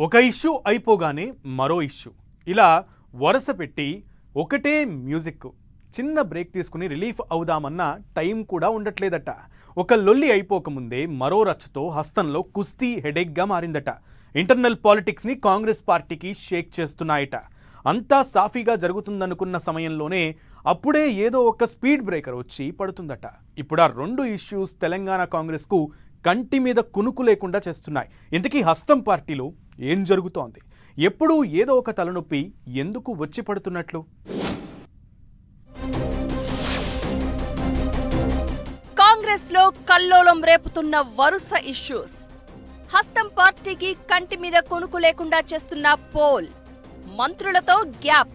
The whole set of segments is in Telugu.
ఒక ఇష్యూ అయిపోగానే మరో ఇష్యూ ఇలా వరుస పెట్టి ఒకటే మ్యూజిక్ చిన్న బ్రేక్ తీసుకుని రిలీఫ్ అవుదామన్న టైం కూడా ఉండట్లేదట. ఒక లొల్లి అయిపోకముందే మరో రచ్చతో హస్తంలో కుస్తీ హెడేక్గా మారిందట. ఇంటర్నల్ పాలిటిక్స్ని కాంగ్రెస్ పార్టీకి షేక్ చేస్తున్నాయట. అంతా సాఫీగా జరుగుతుందనుకున్న సమయంలోనే అప్పుడే ఏదో ఒక స్పీడ్ బ్రేకర్ వచ్చి పడుతుందట. ఇప్పుడు ఆ రెండు ఇష్యూస్ తెలంగాణ కాంగ్రెస్కు కంటి మీద కునుకు లేకుండా చేస్తున్నాయి. ఇంతకీ హస్తం పార్టీలో ఏం జరుగుతోంది? ఎప్పుడూ ఏదో ఒక తలనొప్పి ఎందుకు వచ్చి పడుతున్నట్లు? కాంగ్రెస్ లో కల్లోలం రేపుతున్న వరుస ఇష్యూస్, హస్తం పార్టీకి కంటి మీద కొనుకు లేకుండా చేస్తున్న పోల్, మంత్రులతో గ్యాప్,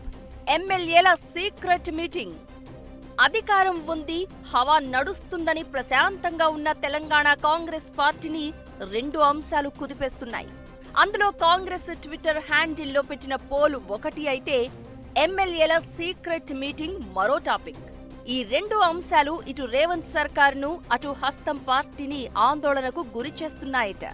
ఎమ్మెల్యేల సీక్రెట్ మీటింగ్. అధికారం ఉంది, హవా నడుస్తుందని ప్రశాంతంగా ఉన్న తెలంగాణ కాంగ్రెస్ పార్టీని రెండు అంశాలు కుదిపేస్తున్నాయి. అందులో కాంగ్రెస్ ట్విట్టర్ హ్యాండిల్లో పెట్టిన పోల్ ఒకటి అయితే, ఎమ్మెల్యేల సీక్రెట్ మీటింగ్ మరో టాపిక్. ఈ రెండు అంశాలు ఇటు రేవంత్ సర్కార్ను, అటు హస్తం పార్టీని ఆందోళనకు గురి చేస్తున్నాయట.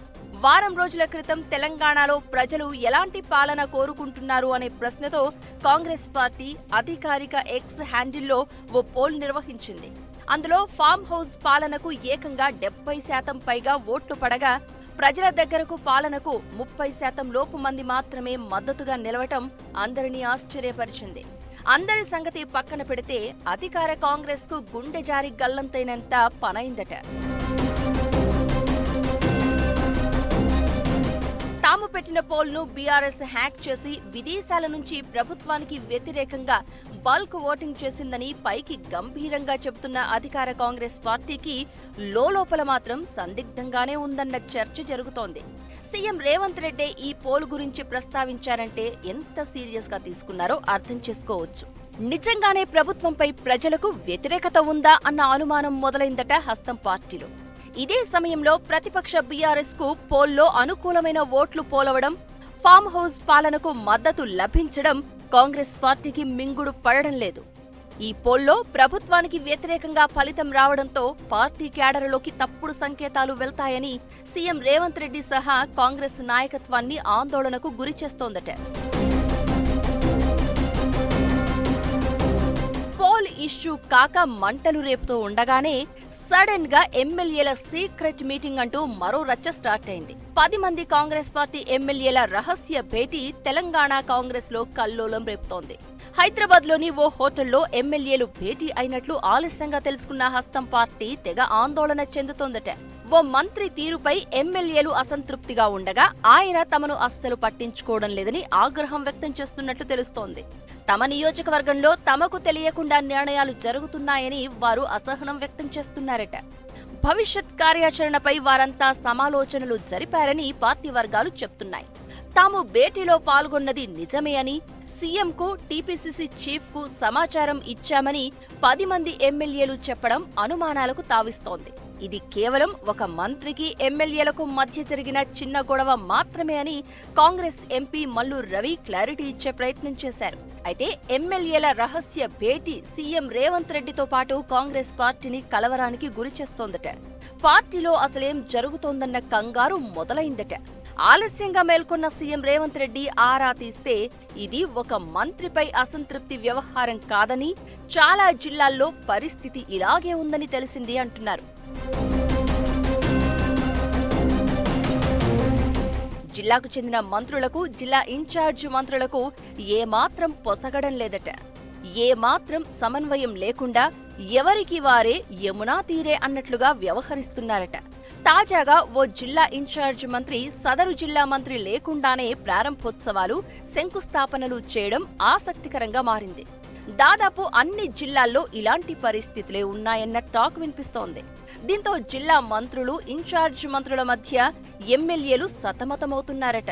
వారం రోజుల క్రితం తెలంగాణలో ప్రజలు ఎలాంటి పాలన కోరుకుంటున్నారు అనే ప్రశ్నతో కాంగ్రెస్ పార్టీ అధికారిక ఎక్స్ హ్యాండిల్లో ఓ పోల్ నిర్వహించింది. అందులో ఫామ్ హౌస్ పాలనకు ఏకంగా 70% పైగా ఓట్లు పడగా, ప్రజల దగ్గరకు పాలనకు 30% లోపు మంది మాత్రమే మద్దతుగా నిలవటం అందరినీ ఆశ్చర్యపరిచింది. అందరి సంగతి పక్కన పెడితే అధికార కాంగ్రెస్ కు గుండె జారి గల్లంతైనంత పనైందట. తాము పెట్టిన పోల్ను బీఆర్ఎస్ హ్యాక్ చేసి విదేశాల నుంచి ప్రభుత్వానికి వ్యతిరేకంగా బల్క్ ఓటింగ్ చేసిందని పైకి గంభీరంగా చెబుతున్న అధికార కాంగ్రెస్ పార్టీకి లోపల మాత్రం సందిగ్ధంగానే ఉందన్న చర్చ జరుగుతోంది. సీఎం రేవంత్ రెడ్డి ఈ పోల్ గురించి ప్రస్తావించారంటే ఎంత సీరియస్ గా తీసుకున్నారో అర్థం చేసుకోవచ్చు. నిజంగానే ప్రభుత్వంపై ప్రజలకు వ్యతిరేకత ఉందా అన్న అనుమానం మొదలైందట హస్తం పార్టీలో. ఇదే సమయంలో ప్రతిపక్ష బీఆర్ఎస్ కు పోల్లో అనుకూలమైన ఓట్లు పోలవడం, ఫామ్ హౌస్ పాలనకు మద్దతు లభించడం కాంగ్రెస్ పార్టీకి మింగుడు పడడం లేదు. ఈ పోల్లో ప్రభుత్వానికి వ్యతిరేకంగా ఫలితం రావడంతో పార్టీ క్యాడర్లోకి తప్పుడు సంకేతాలు వెళ్తాయని సీఎం రేవంత్ రెడ్డి సహా కాంగ్రెస్ నాయకత్వాన్ని ఆందోళనకు గురిచేస్తోందట. పోల్ ఇష్యూ కాక మంటలు రేపుతూ ఉండగానే సడన్ గా ఎమ్మెల్యేల సీక్రెట్ మీటింగ్ అంటూ మరో రచ్చ స్టార్ట్ అయింది. 10 మంది కాంగ్రెస్ పార్టీ ఎమ్మెల్యేల రహస్య భేటీ తెలంగాణ కాంగ్రెస్ లో కల్లోలం రేపుతోంది. హైదరాబాద్ లోని ఓ హోటల్లో ఎమ్మెల్యేలు భేటీ అయినట్లు ఆలస్యంగా తెలుసుకున్న హస్తం పార్టీ తెగ ఆందోళన చెందుతోందట. ఓ మంత్రి తీరుపై ఎమ్మెల్యేలు అసంతృప్తిగా ఉండగా ఆయన తమను అస్సలు పట్టించుకోవడం లేదని ఆగ్రహం వ్యక్తం చేస్తున్నట్లు తెలుస్తోంది. తమ నియోజకవర్గంలో తమకు తెలియకుండా నిర్ణయాలు జరుగుతున్నాయని వారు అసహనం వ్యక్తం చేస్తున్నారట. భవిష్యత్ కార్యాచరణపై వారంతా సమాలోచనలు జరిపారని పార్టీ వర్గాలు చెప్తున్నాయి. తాము భేటీలో పాల్గొన్నది నిజమే అని, సీఎంకు, టీపీసీసీ చీఫ్ కు సమాచారం ఇచ్చామని 10 మంది ఎమ్మెల్యేలు చెప్పడం అనుమానాలకు తావిస్తోంది. ఇది కేవలం ఒక మంత్రికి ఎమ్మెల్యేలకు మధ్య జరిగిన చిన్న గొడవ మాత్రమే అని కాంగ్రెస్ ఎంపీ మల్లు రవి క్లారిటీ ఇచ్చే ప్రయత్నం చేశారు. అయితే ఎమ్మెల్యేల రహస్య భేటీ సీఎం రేవంత్ రెడ్డితో పాటు కాంగ్రెస్ పార్టీని కలవరానికి గురి చేస్తోందట. పార్టీలో అసలేం జరుగుతోందన్న కంగారు మొదలైందట. ఆలస్యంగా మేల్కొన్న సీఎం రేవంత్ రెడ్డి ఆరా తీస్తే ఇది ఒక మంత్రిపై అసంతృప్తి వ్యవహారం కాదని, చాలా జిల్లాల్లో పరిస్థితి ఇలాగే ఉందని తెలిసింది అంటున్నారు. జిల్లాకు చెందిన మంత్రులకు, జిల్లా ఇన్ఛార్జ్ మంత్రులకు ఏమాత్రం పొసగడం లేదట. ఏమాత్రం సమన్వయం లేకుండా ఎవరికి వారే యమునా తీరే అన్నట్లుగా వ్యవహరిస్తున్నారట. తాజాగా ఓ జిల్లా ఇన్ఛార్జ్ మంత్రి సదరు జిల్లా మంత్రి లేకుండానే ప్రారంభోత్సవాలు, శంకుస్థాపనలు చేయడం ఆసక్తికరంగా మారింది. దాదాపు అన్ని జిల్లాల్లో ఇలాంటి పరిస్థితులే ఉన్నాయన్న టాక్ వినిపిస్తోంది. దీంతో జిల్లా మంత్రులు, ఇన్ఛార్జ్ మంత్రుల మధ్య ఎమ్మెల్యేలు సతమతమవుతున్నారట.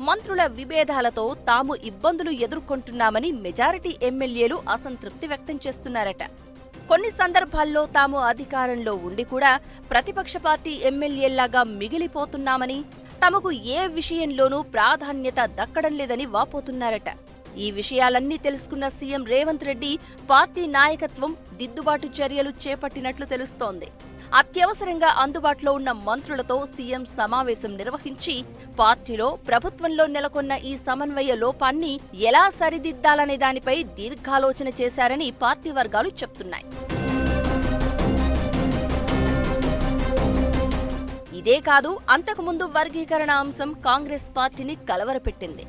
మంత్రుల విభేదాలతో తాము ఇబ్బందులు ఎదుర్కొంటున్నామని మెజారిటీ ఎమ్మెల్యేలు అసంతృప్తి వ్యక్తం చేస్తున్నారట. కొన్ని సందర్భాల్లో తాము అధికారంలో ఉండి కూడా ప్రతిపక్ష పార్టీ ఎమ్మెల్యేల్లాగా మిగిలిపోతున్నామని, తమకు ఏ విషయంలోనూ ప్రాధాన్యత దక్కడం లేదని వాపోతున్నారట. ఈ విషయాలన్నీ తెలుసుకున్న సీఎం రేవంత్ రెడ్డి పార్టీ నాయకత్వం దిద్దుబాటు చర్యలు చేపట్టినట్లు తెలుస్తోంది. అత్యవసరంగా అందుబాటులో ఉన్న మంత్రులతో సీఎం సమావేశం నిర్వహించి పార్టీలో ప్రభుత్వంలో నెలకొన్న ఈ సమన్వయ లోపాన్ని ఎలా సరిదిద్దాలనే దానిపై దీర్ఘాలోచన చేశారని పార్టీ వర్గాలు చెప్తున్నాయి. ఇదే కాదు, అంతకుముందు వర్గీకరణ అంశం కాంగ్రెస్ పార్టీని కలవరపెట్టింది.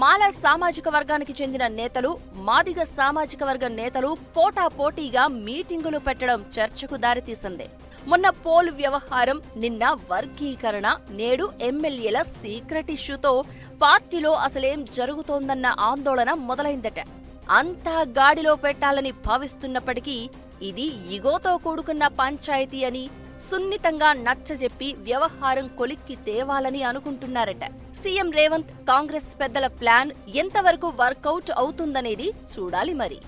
మాల సామాజిక వర్గానికి చెందిన నేతలు, మాదిగ సామాజిక వర్గ నేతలు పోటాపోటీగా మీటింగులు పెట్టడం చర్చకు దారితీసింది. మొన్న పోల్ వ్యవహారం, నిన్న వర్గీకరణ, నేడు ఎమ్మెల్యేల సీక్రెట్ ఇష్యూతో పార్టీలో అసలేం జరుగుతోందన్న ఆందోళన మొదలైందట. అంతా గాడిలో పెట్టాలని భావిస్తున్నప్పటికీ ఇది ఇగోతో కూడుకున్న పంచాయతీ అని సున్నితంగా నచ్చజెప్పి వ్యవహారం కొలిక్కి తేవాలని అనుకుంటున్నారట. సీఎం రేవంత్, కాంగ్రెస్ పెద్దల ప్లాన్ ఎంతవరకు వర్కౌట్ అవుతుందనేది చూడాలి మరి.